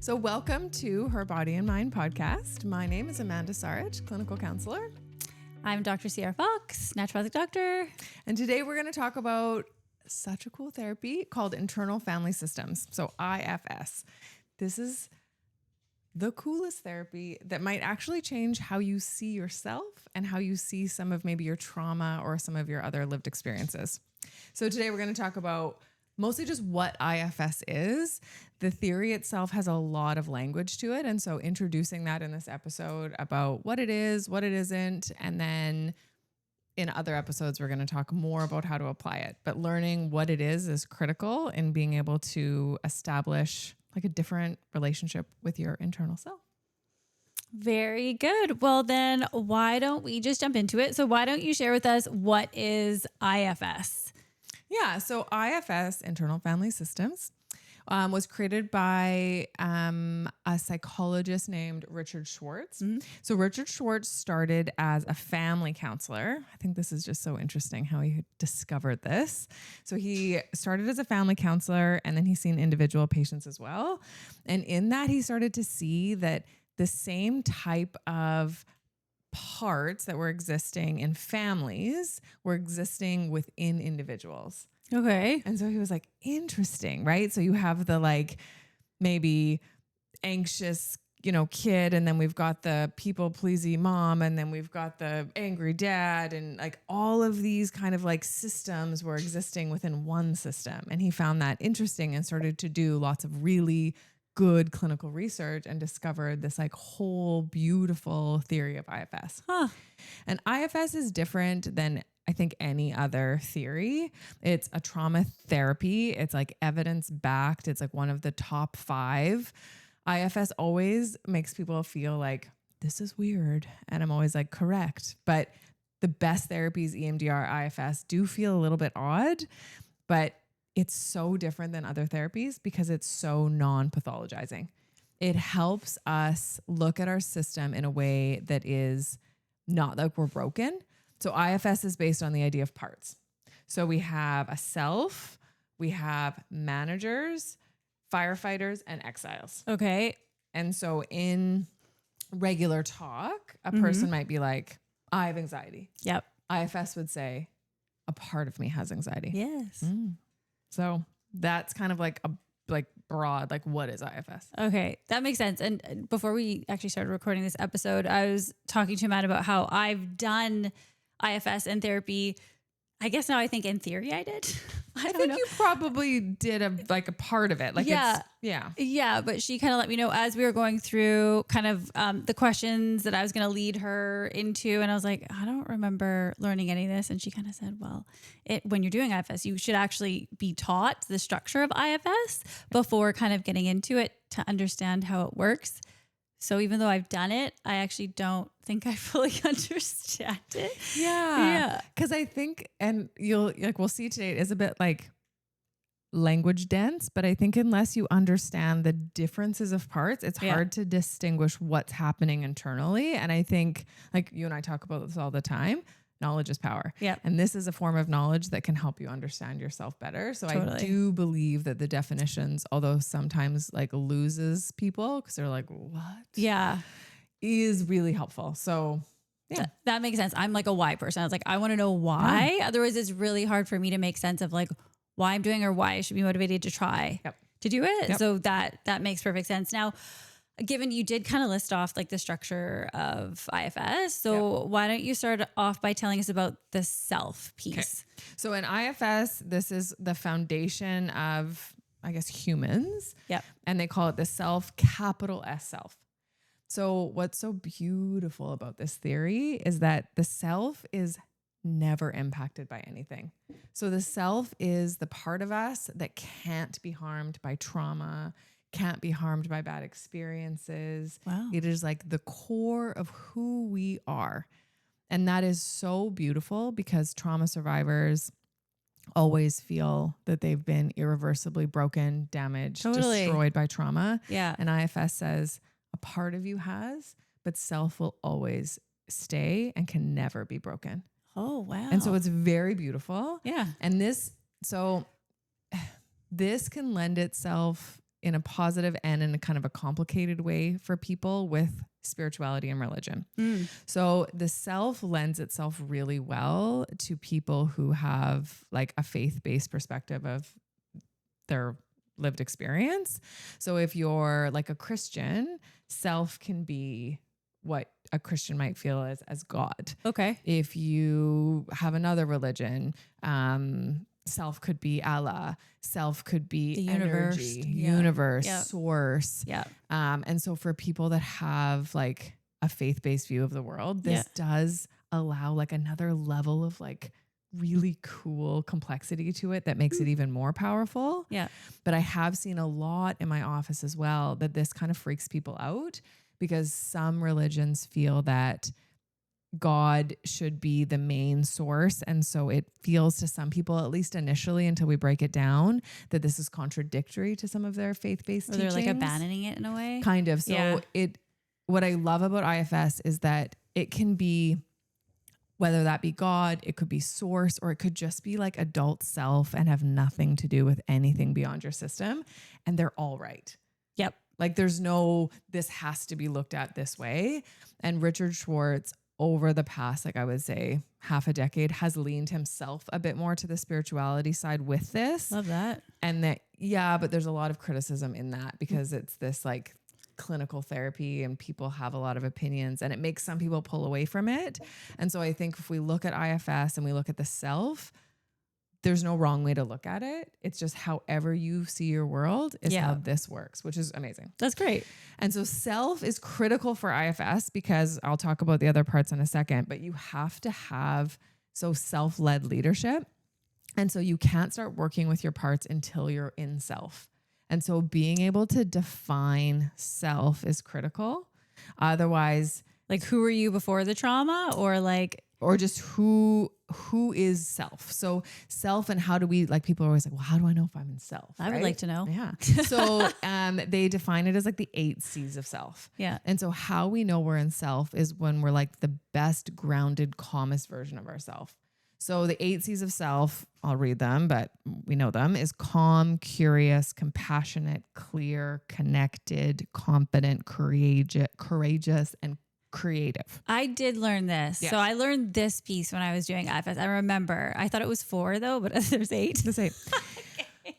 So welcome to Her Body and Mind podcast. My name is Amanda Sarich, clinical counselor. I'm Dr. Sierra Fox, naturopathic doctor. And today we're going to talk about such a cool therapy called internal family systems. So IFS. This is the coolest therapy that might actually change how you see yourself and how you see some of maybe your trauma or some of your other lived experiences. So today we're going to talk about mostly just what IFS is. The theory itself has a lot of language to it. And so introducing that in this episode about what it is, what it isn't, and then in other episodes, we're going to talk more about how to apply it. But learning what it is critical in being able to establish like a different relationship with your internal self. Very good. Well, then why don't we just jump into it? So why don't you share with us what is IFS? Yeah, so IFS, Internal Family Systems, was created by a psychologist named Richard Schwartz. Mm-hmm. So Richard Schwartz started as a family counselor. I think this is just so interesting how he discovered this. So he started as a family counselor, and then he's seen individual patients as well. And in that, he started to see that the same type of parts that were existing in families were existing within individuals. Okay. And so he was like, interesting, right? So you have the like maybe anxious, kid, and then we've got the people pleasing mom, and then we've got the angry dad, and like all of these kind of like systems were existing within one system. And he found that interesting and started to do lots of really good clinical research and discovered this like whole beautiful theory of IFS. And IFS is different than I think any other theory. It's a trauma therapy. It's like evidence backed. It's like one of the top 5. IFS always makes people feel like this is weird. And I'm always like, correct. But the best therapies, EMDR, IFS, do feel a little bit odd, but it's so different than other therapies because it's so non-pathologizing. It helps us look at our system in a way that is not like we're broken. So IFS is based on the idea of parts. So we have a self, we have managers, firefighters, and exiles. Okay. And so in regular talk, a person might be like, I have anxiety. Yep. IFS would say, a part of me has anxiety. Yes. So that's kind of like a broad, like what is IFS? Okay. That makes sense. And before we actually started recording this episode, I was talking to Matt about how I've done IFS in therapy. I guess now I think in theory I did. I don't know. You probably did a part of it. Like Yeah. But she kind of let me know as we were going through kind of the questions that I was going to lead her into. And I was like, I don't remember learning any of this. And she kind of said, well, when you're doing IFS, you should actually be taught the structure of IFS before kind of getting into it to understand how it works. So even though I've done it, I actually don't think I fully understand it. Yeah. Because I think, and we'll see today, it is a bit like language dense, but I think unless you understand the differences of parts, it's hard to distinguish what's happening internally. And I think like you and I talk about this all the time. Knowledge is power. Yeah. And this is a form of knowledge that can help you understand yourself better. So totally. I do believe that the definitions, although sometimes like loses people because they're like, what? Yeah. Is really helpful. So yeah. That makes sense. I'm like a why person. I was like, I want to know why. Otherwise it's really hard for me to make sense of like why I'm doing or why I should be motivated to try to do it. Yep. So that makes perfect sense. Now, given you did kind of list off like the structure of IFS, so why don't you start off by telling us about the self piece? Okay. So in IFS, this is the foundation of, I guess, humans. Yep. And they call it the self, capital S self. So what's so beautiful about this theory is that the self is never impacted by anything. So the self is the part of us that can't be harmed by trauma, can't be harmed by bad experiences. Wow. It is like the core of who we are. And that is so beautiful because trauma survivors always feel that they've been irreversibly broken, damaged, destroyed by trauma. Yeah. And IFS says a part of you has, but self will always stay and can never be broken. Oh, wow. And so it's very beautiful. Yeah. And this can lend itself in a positive and in a kind of a complicated way for people with spirituality and religion. So the self lends itself really well to people who have like a faith-based perspective of their lived experience. So if you're like a Christian, self can be what a Christian might feel as God. Okay. If you have another religion, self could be Allah, self could be The energy, universe. universe, Yeah. source. Yeah. And so for people that have like a faith-based view of the world, this does allow like another level of like really cool complexity to it that makes it even more powerful. Yeah. But I have seen a lot in my office as well that this kind of freaks people out because some religions feel that God should be the main source. And so it feels to some people, at least initially until we break it down, that this is contradictory to some of their faith-based Or teachings. they're like abandoning it in a way. Kind of. So what I love about IFS is that it can be, whether that be God, it could be source, or it could just be like adult self and have nothing to do with anything beyond your system. And they're all right. Yep. Like there's no, this has to be looked at this way. And Richard Schwartz, over the past, like I would say half a decade, has leaned himself a bit more to the spirituality side with this. Love that. And that, yeah, but there's a lot of criticism in that because it's this like clinical therapy and people have a lot of opinions and it makes some people pull away from it. And so I think if we look at IFS and we look at the self, there's no wrong way to look at it. It's just however you see your world is how this works, which is amazing. That's great. And so self is critical for IFS because I'll talk about the other parts in a second, but you have to have self-led leadership. And so you can't start working with your parts until you're in self. And so being able to define self is critical. Otherwise, like who were you before the trauma or just who is self. So self and how do we, like people are always like, well, how do I know if I'm in self? I would like to know. Yeah. So they define it as like the 8 C's of self. Yeah. And so how we know we're in self is when we're like the best grounded, calmest version of ourself. So the 8 C's of self, I'll read them, but we know them, is calm, curious, compassionate, clear, connected, confident, courageous, and creative. I did learn this. Yes. So I learned this piece when I was doing IFS. I remember. I thought it was 4 though, but there's 8. There's 8.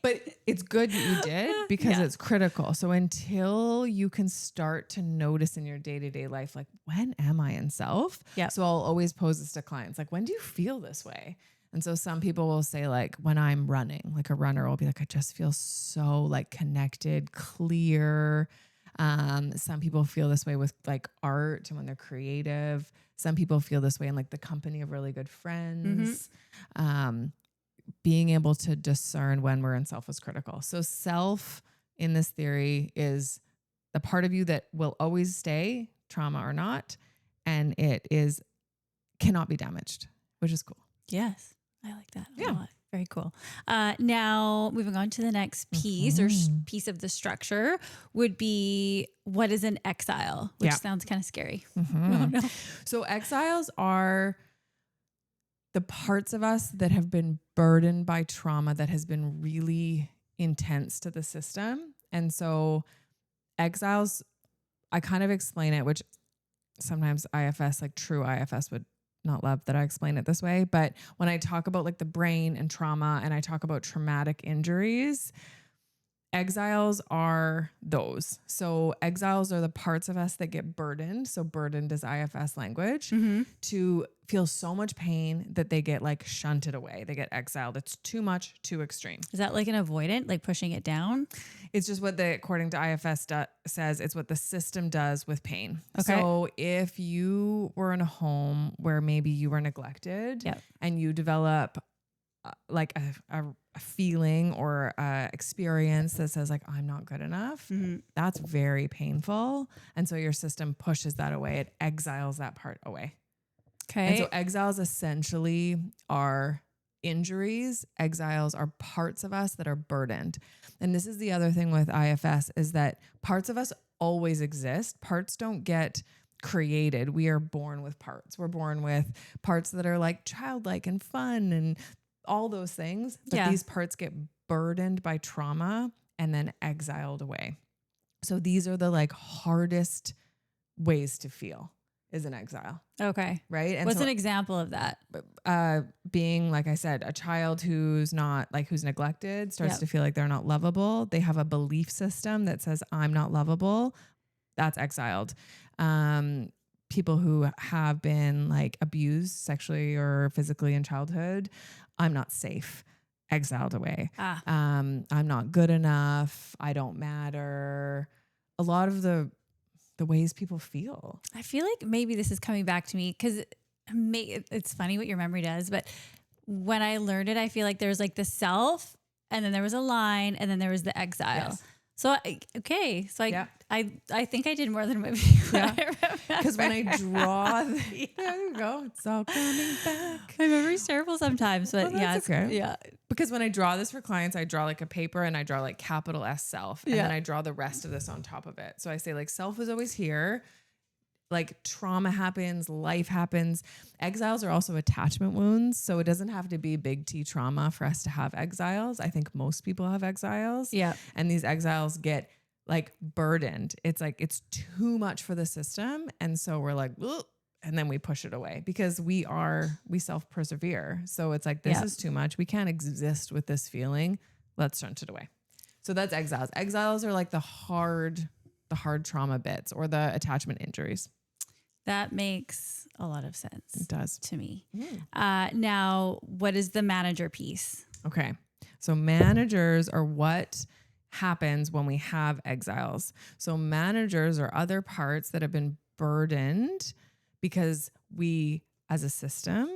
But it's good that you did because it's critical. So until you can start to notice in your day-to-day life, like, when am I in self? Yeah. So I'll always pose this to clients, like, when do you feel this way? And so some people will say like, when I'm running, like a runner will be like, I just feel so like connected, clear. Some people feel this way with like art and when they're creative. Some people feel this way in like the company of really good friends. Being able to discern when we're in self is critical. So self in this theory is the part of you that will always stay, trauma or not, and it cannot be damaged, which is cool. Yes. I like that a lot. Very cool. Now moving on to the next piece or piece of the structure would be, what is an exile? Which sounds kind of scary. Oh, no. So exiles are the parts of us that have been burdened by trauma that has been really intense to the system. And so exiles, I kind of explain it, which sometimes IFS, like true IFS would not love that I explain it this way. But when I talk about like the brain and trauma and I talk about traumatic injuries, exiles are those. So exiles are the parts of us that get burdened. So burdened is IFS language to feel so much pain that they get like shunted away. They get exiled. It's too much, too extreme. Is that like an avoidant, like pushing it down? It's just what according to IFS says, it's what the system does with pain. Okay. So if you were in a home where maybe you were neglected and you develop like a feeling or experience that says like, I'm not good enough, that's very painful. And so your system pushes that away. It exiles that part away. Okay. And so exiles essentially are injuries. Exiles are parts of us that are burdened. And this is the other thing with IFS is that parts of us always exist. Parts don't get created. We are born with parts. We're born with parts that are like childlike and fun and all those things. But these parts get burdened by trauma and then exiled away. So these are the like hardest ways to feel is an exile. Okay. Right. And What's so, an example of that? being, like I said, a child who's neglected starts Yep. to feel like they're not lovable. They have a belief system that says I'm not lovable. That's exiled. People who have been like abused sexually or physically in childhood, I'm not safe, exiled away. I'm not good enough. I don't matter. A lot of the ways people feel. I feel like maybe this is coming back to me because it's funny what your memory does. But when I learned it, I feel like there was like the self, and then there was a line, and then there was the exile. Yes. So I think I did more than maybe. Because when I draw, there you go. It's all coming back. My memory's terrible sometimes, but that's okay. Yeah. Because when I draw this for clients, I draw like a paper and I draw like capital S self, and then I draw the rest of this on top of it. So I say like self is always here. Like trauma happens, life happens. Exiles are also attachment wounds. So it doesn't have to be big T trauma for us to have exiles. I think most people have exiles. Yeah. And these exiles get like burdened. It's like, it's too much for the system. And so we're like, ugh, and then we push it away because we self-persevere. So it's like, this is too much. We can't exist with this feeling. Let's shunt it away. So that's exiles. Exiles are like the hard trauma bits or the attachment injuries. That makes a lot of sense. It does to me. Now, what is the manager piece? Okay. So managers are what happens when we have exiles. So managers are other parts that have been burdened because we as a system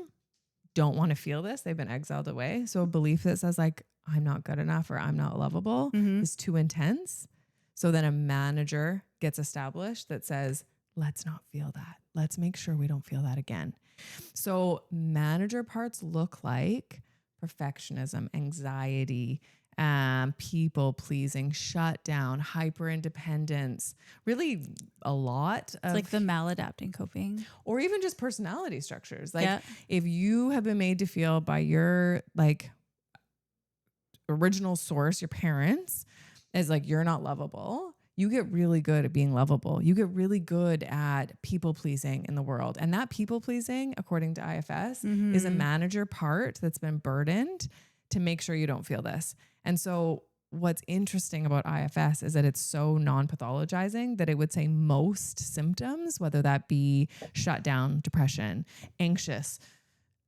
don't want to feel this. They've been exiled away. So a belief that says like, I'm not good enough or I'm not lovable is too intense. So then a manager gets established that says, let's not feel that. Let's make sure we don't feel that again. So manager parts look like perfectionism, anxiety, people pleasing, shutdown, hyper independence, really a lot of It's like the maladapting coping, or even just personality structures. Like if you have been made to feel by your like original source, your parents, as like, you're not lovable, you get really good at being lovable. You get really good at people pleasing in the world. And that people pleasing, according to IFS, is a manager part that's been burdened to make sure you don't feel this. And so what's interesting about IFS is that it's so non-pathologizing that it would say most symptoms, whether that be shutdown, depression, anxious,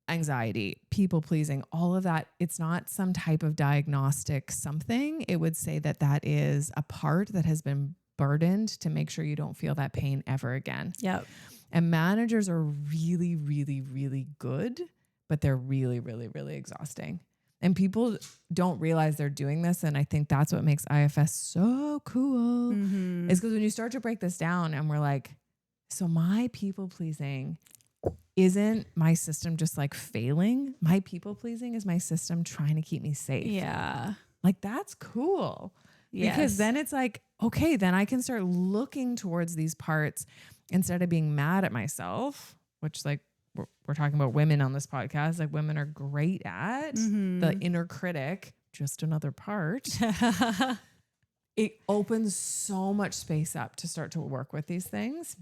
anxiety, people pleasing, all of that, it's not some type of diagnostic something. It would say that that is a part that has been burdened to make sure you don't feel that pain ever again. Yep. And managers are really, really, really good, but they're really, really, really exhausting. And people don't realize they're doing this. And I think that's what makes IFS so cool is because when you start to break this down and we're like, so my people pleasing isn't my system just like failing. My people pleasing is my system trying to keep me safe. Yeah. Like that's cool. Yes. Because then it's like, okay, then I can start looking towards these parts instead of being mad at myself, which like we're talking about women on this podcast. Like women are great at the inner critic, just another part. It opens so much space up to start to work with these things.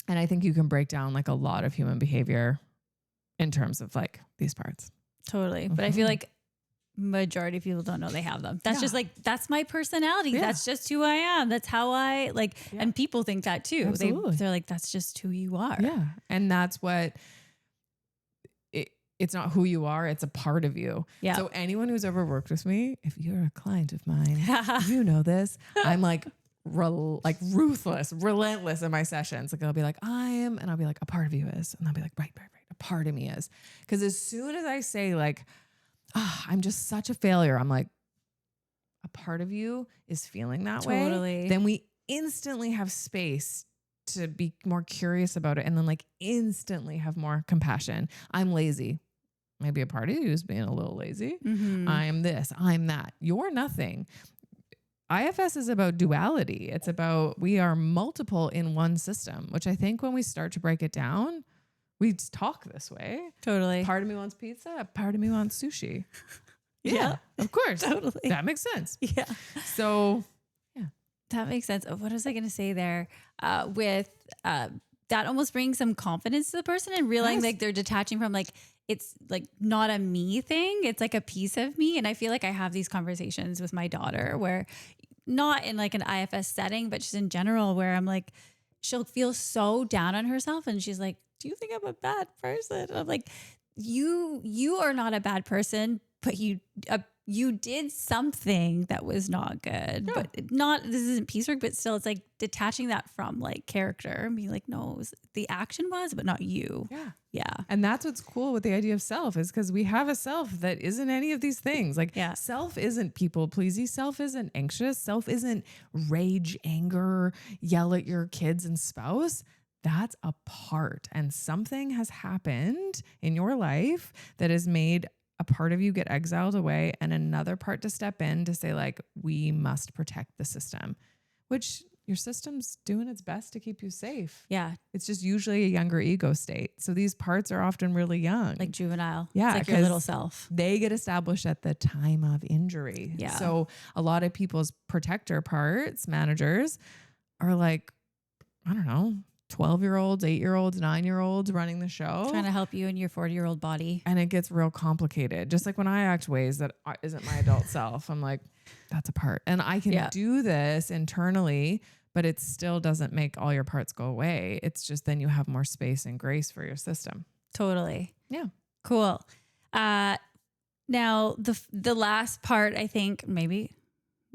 And I think you can break down like a lot of human behavior in terms of like these parts. Totally. But I feel like majority of people don't know they have them. That's just like, that's my personality. Yeah. That's just who I am. That's how I like, and people think that too. Absolutely. They're like, that's just who you are. Yeah. And that's what it's not who you are. It's a part of you. Yeah. So anyone who's ever worked with me, if you're a client of mine, you know this, I'm like ruthless, relentless in my sessions. Like I'll be like, I am, and I'll be like, a part of you is, and I'll be like, right. A part of me is. Because as soon as I say like, I'm just such a failure, I'm like, a part of you is feeling that way. Then we instantly have space to be more curious about it, and then like instantly have more compassion. I'm lazy. Maybe a part of you is being a little lazy. I'm this, I'm that. You're nothing. IFS is about duality. It's about we are multiple in one system, which I think when we start to break it down, we talk this way. Totally. Part of me wants pizza. A part of me wants sushi. Yeah, of course. Totally. That makes sense. Yeah. So That makes sense. What was I going to say there? That almost brings some confidence to the person and realizing like they're detaching from like, it's like not a me thing. It's like a piece of me. And I feel like I have these conversations with my daughter where not in like an IFS setting, but just in general where I'm like, she'll feel so down on herself. And she's like, do you think I'm a bad person? And I'm like, you are not a bad person, but you did something that was not good, but this isn't piecework, but still it's like detaching that from like character and being like, no, the action was, but not you. yeah. Yeah. And that's what's cool with the idea of self is because we have a self that isn't any of these things. Like self isn't people pleasing. Self isn't anxious. Self isn't rage, anger, yell at your kids and spouse. That's a part. And something has happened in your life that has made a part of you get exiled away and another part to step in to say like, we must protect the system, which your system's doing its best to keep you safe. Yeah. It's just usually a younger ego state. So these parts are often really young. Like juvenile. Yeah. It's like your little self. They get established at the time of injury. Yeah. So a lot of people's protector parts, managers, are like, I don't know, 12-year-olds, 8-year-olds, 9-year-olds running the show. Trying to help you in your 40-year-old body. And it gets real complicated. Just like when I act ways that isn't my adult self, I'm like, that's a part. And I can do this internally, but it still doesn't make all your parts go away. It's just then you have more space and grace for your system. Totally. Yeah. Cool. Now the last part, I think maybe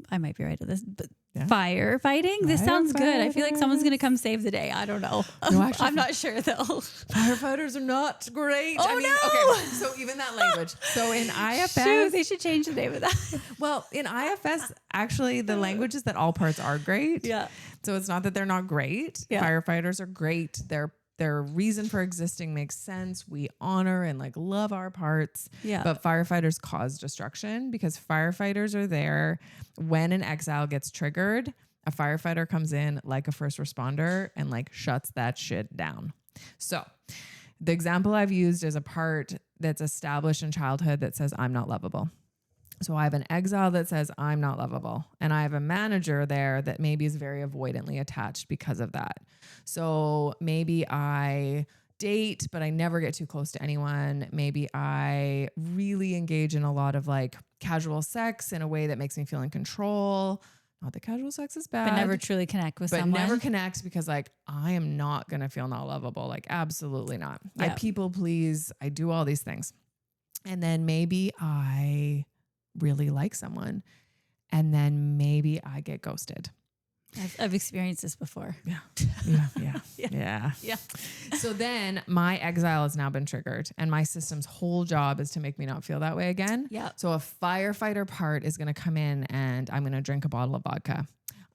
I might be right at this, but firefighting. This sounds good. I feel like someone's going to come save the day. I don't know. No, actually, I'm not sure though. Firefighters are not great. Oh, no. Okay. So even that language. So in IFS, Shoot, they should change the name of that. Well, in IFS, actually the language is that all parts are great. Yeah. So it's not that they're not great. Yeah. Firefighters are great. Their reason for existing makes sense. We honor and like love our parts. Yeah. But firefighters cause destruction because firefighters are there when an exile gets triggered. A firefighter comes in like a first responder and like shuts that shit down. So the example I've used is a part that's established in childhood that says, I'm not lovable. So I have an exile that says I'm not lovable. And I have a manager there that maybe is very avoidantly attached because of that. So maybe I date, but I never get too close to anyone. Maybe I really engage in a lot of like casual sex in a way that makes me feel in control. Not that casual sex is bad. But never truly connect with someone. But never connect because like I am not going to feel not lovable. Like absolutely not. I people please. I do all these things. And then maybe I really like someone and then maybe I get ghosted. I've experienced this before. Yeah. So then my exile has now been triggered and my system's whole job is to make me not feel that way again. Yeah. So a firefighter part is going to come in and I'm going to drink a bottle of vodka.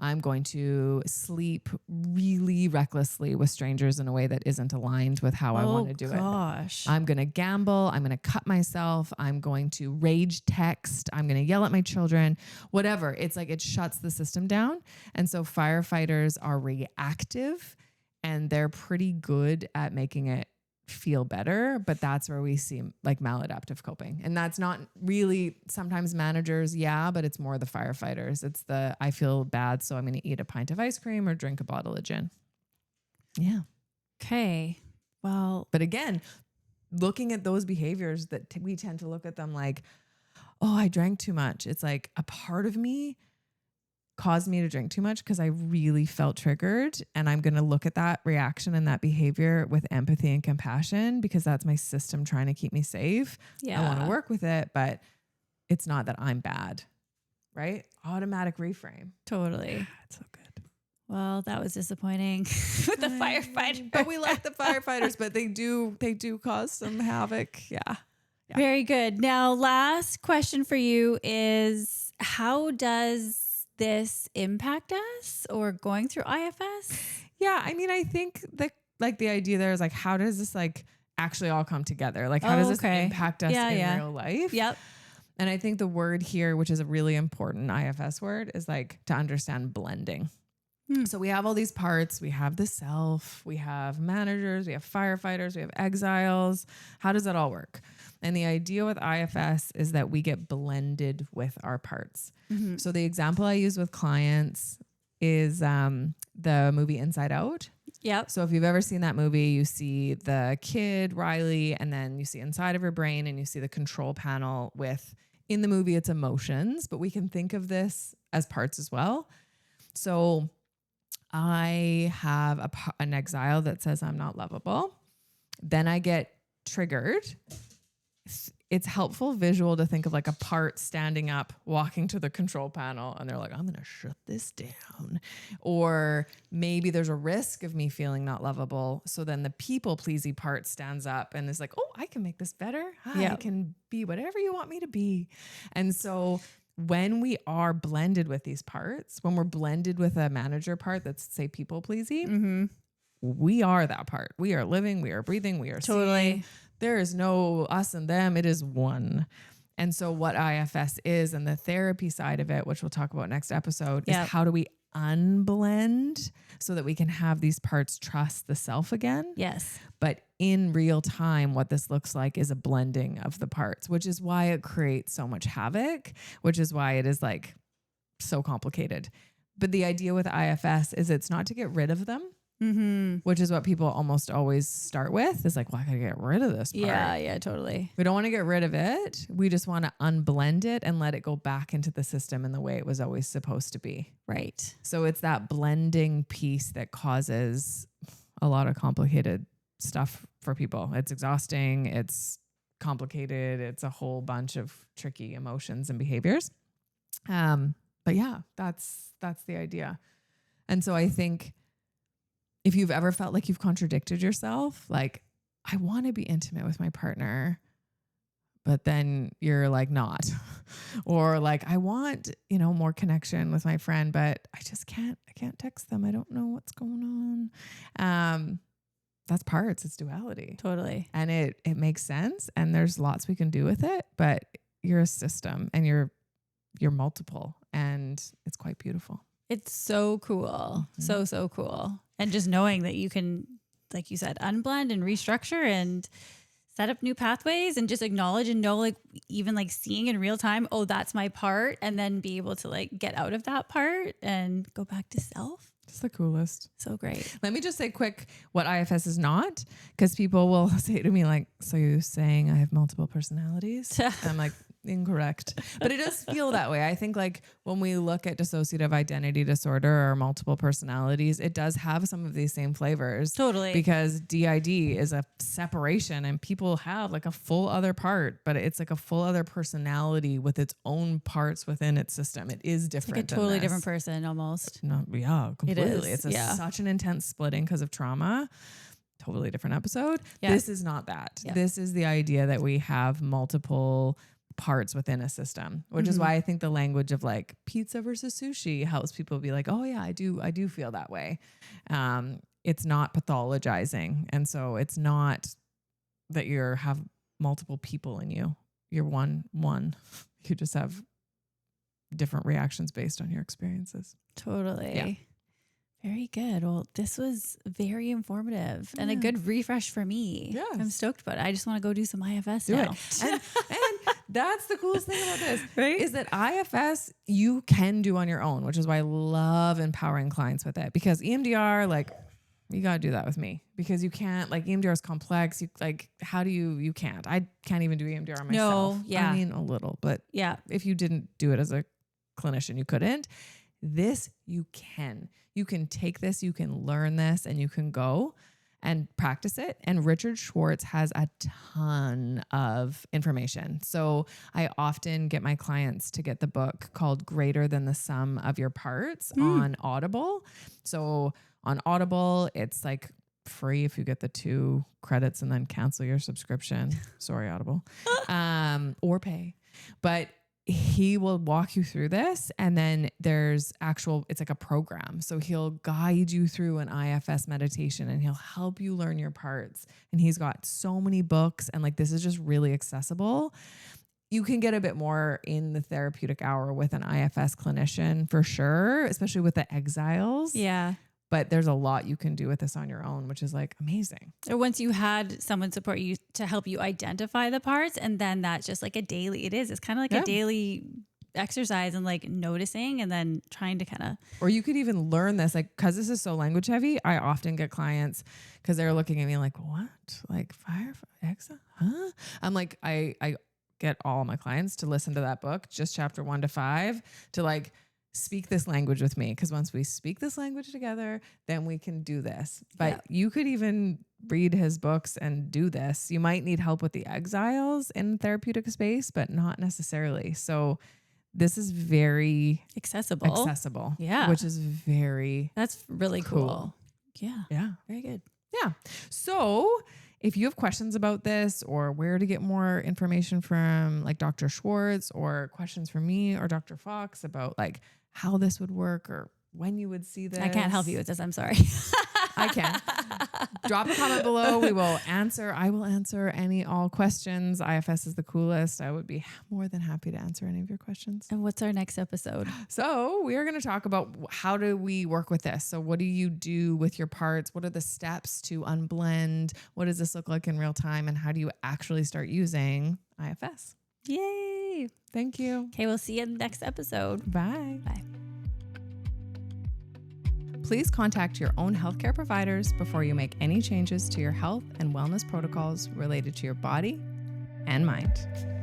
I'm going to sleep really recklessly with strangers in a way that isn't aligned with how I want to do it. I'm going to gamble. I'm going to cut myself. I'm going to rage text. I'm going to yell at my children, whatever. It's like it shuts the system down. And so firefighters are reactive and they're pretty good at making it feel better, but that's where we see like maladaptive coping. And that's not really sometimes managers, but it's more the firefighters. It's the, I feel bad, so I'm going to eat a pint of ice cream or drink a bottle of gin. Yeah. Okay. Well, but again, looking at those behaviors that we tend to look at them like, oh, I drank too much. It's like a part of me caused me to drink too much because I really felt triggered. And I'm going to look at that reaction and that behavior with empathy and compassion because that's my system trying to keep me safe. Yeah. I want to work with it, but it's not that I'm bad, right? Automatic reframe. Totally. It's so good. Well, that was disappointing with the firefighter. But we like the firefighters, but they do cause some havoc. Yeah. Very good. Now, last question for you is how does this impact us or going through IFS? Yeah. I mean, I think that like the idea there is like, how does this like actually all come together? Like, how does this impact us in real life? Yep. And I think the word here, which is a really important IFS word, is like to understand blending. So we have all these parts. We have the self, we have managers, we have firefighters, we have exiles. How does that all work? And the idea with IFS is that we get blended with our parts. So the example I use with clients is the movie Inside Out. Yep. So if you've ever seen that movie, you see the kid, Riley, and then you see inside of her brain and you see the control panel with, in the movie, it's emotions, but we can think of this as parts as well. So I have an exile that says I'm not lovable. Then I get triggered. It's helpful visual to think of like a part standing up, walking to the control panel, and they're like, I'm going to shut this down. Or maybe there's a risk of me feeling not lovable. So then the people pleasy part stands up and is like, oh, I can make this better. I can be whatever you want me to be. And so when we are blended with these parts, when we're blended with a manager part that's, say, people pleasy, we are that part. We are living, we are breathing, we are seeing. There is no us and them. It is one. And so what IFS is, and the therapy side of it, which we'll talk about next episode, is how do we unblend so that we can have these parts trust the self again? Yes. But in real time, what this looks like is a blending of the parts, which is why it creates so much havoc, which is why it is like so complicated. But the idea with IFS is it's not to get rid of them, which is what people almost always start with, is like, well, I gotta get rid of this part. Yeah, totally. We don't want to get rid of it. We just want to unblend it and let it go back into the system in the way it was always supposed to be. Right. So it's that blending piece that causes a lot of complicated stuff for people. It's exhausting. It's complicated. It's a whole bunch of tricky emotions and behaviors. But yeah, that's the idea. And so I think if you've ever felt like you've contradicted yourself, like, I want to be intimate with my partner, but then you're like not, or like, I want, more connection with my friend, but I can't text them. I don't know what's going on. That's parts. It's duality. Totally. And it makes sense. And there's lots we can do with it, but you're a system and you're multiple, and it's quite beautiful. It's so cool. So cool. And just knowing that you can, like you said, unblend and restructure and set up new pathways and just acknowledge and know, like, even like seeing in real time, oh, that's my part. And then be able to like get out of that part and go back to self. It's the coolest. So great. Let me just say quick what IFS is not, because people will say to me like, so you're saying I have multiple personalities? I'm like, incorrect. But it does feel that way. I think like when we look at dissociative identity disorder or multiple personalities, it does have some of these same flavors. Totally. Because DID is a separation and people have like a full other part, but it's like a full other personality with its own parts within its system. It is different. It's like a totally different person almost. No, yeah, completely. It is. It's such an intense splitting because of trauma. Totally different episode. Yeah. This is not that. Yeah. This is the idea that we have multiple parts within a system, which is why I think the language of like pizza versus sushi helps people be like, oh yeah, I do feel that way. It's not pathologizing. And so it's not that have multiple people in you. You're one. You just have different reactions based on your experiences. Totally. Yeah. Very good. Well, this was very informative and a good refresh for me. Yes. I'm stoked about it. I just want to go do some IFS now. And that's the coolest thing about this, right? Is that IFS you can do on your own, which is why I love empowering clients with it. Because EMDR, like, you got to do that with me because you can't, like, EMDR is complex. You can't. I can't even do EMDR myself. No, yeah. I mean, a little, but yeah. If you didn't do it as a clinician, you couldn't. This you can. You can take this, you can learn this, and you can go and practice it. And Richard Schwartz has a ton of information. So I often get my clients to get the book called Greater Than the Sum of Your Parts on Audible. So on Audible, it's like free if you get the 2 credits and then cancel your subscription. Sorry, Audible. Or pay. But he will walk you through this, and then it's like a program. So he'll guide you through an IFS meditation and he'll help you learn your parts. And he's got so many books, and like, this is just really accessible. you can get a bit more in the therapeutic hour with an IFS clinician for sure, especially with the Exiles. Yeah. But there's a lot you can do with this on your own, which is like amazing. Or once you had someone support you to help you identify the parts, and then that's just like it's kind of like a daily exercise and like noticing and then trying to kind of. Or you could even learn this, like, cause this is so language heavy. I often get clients cause they're looking at me like, what? Like Exile? Huh? I'm like, I get all my clients to listen to that book, just chapter 1 to 5, to like speak this language with me. Cause once we speak this language together, then we can do this. But you could even read his books and do this. You might need help with the Exiles in therapeutic space, but not necessarily. So this is very accessible. Yeah. Which is that's really cool. Yeah. Yeah. Very good. Yeah. So if you have questions about this or where to get more information from like Dr. Schwartz, or questions from me or Dr. Fox about like how this would work or when you would see this. I can't help you with this. I'm sorry. I can. Drop a comment below. I will answer all questions. IFS is the coolest. I would be more than happy to answer any of your questions. And what's our next episode? So we are going to talk about how do we work with this? So what do you do with your parts? What are the steps to unblend? What does this look like in real time? And how do you actually start using IFS? Yay. Thank you. Okay, we'll see you in the next episode. Bye. Bye. Please contact your own healthcare providers before you make any changes to your health and wellness protocols related to your body and mind.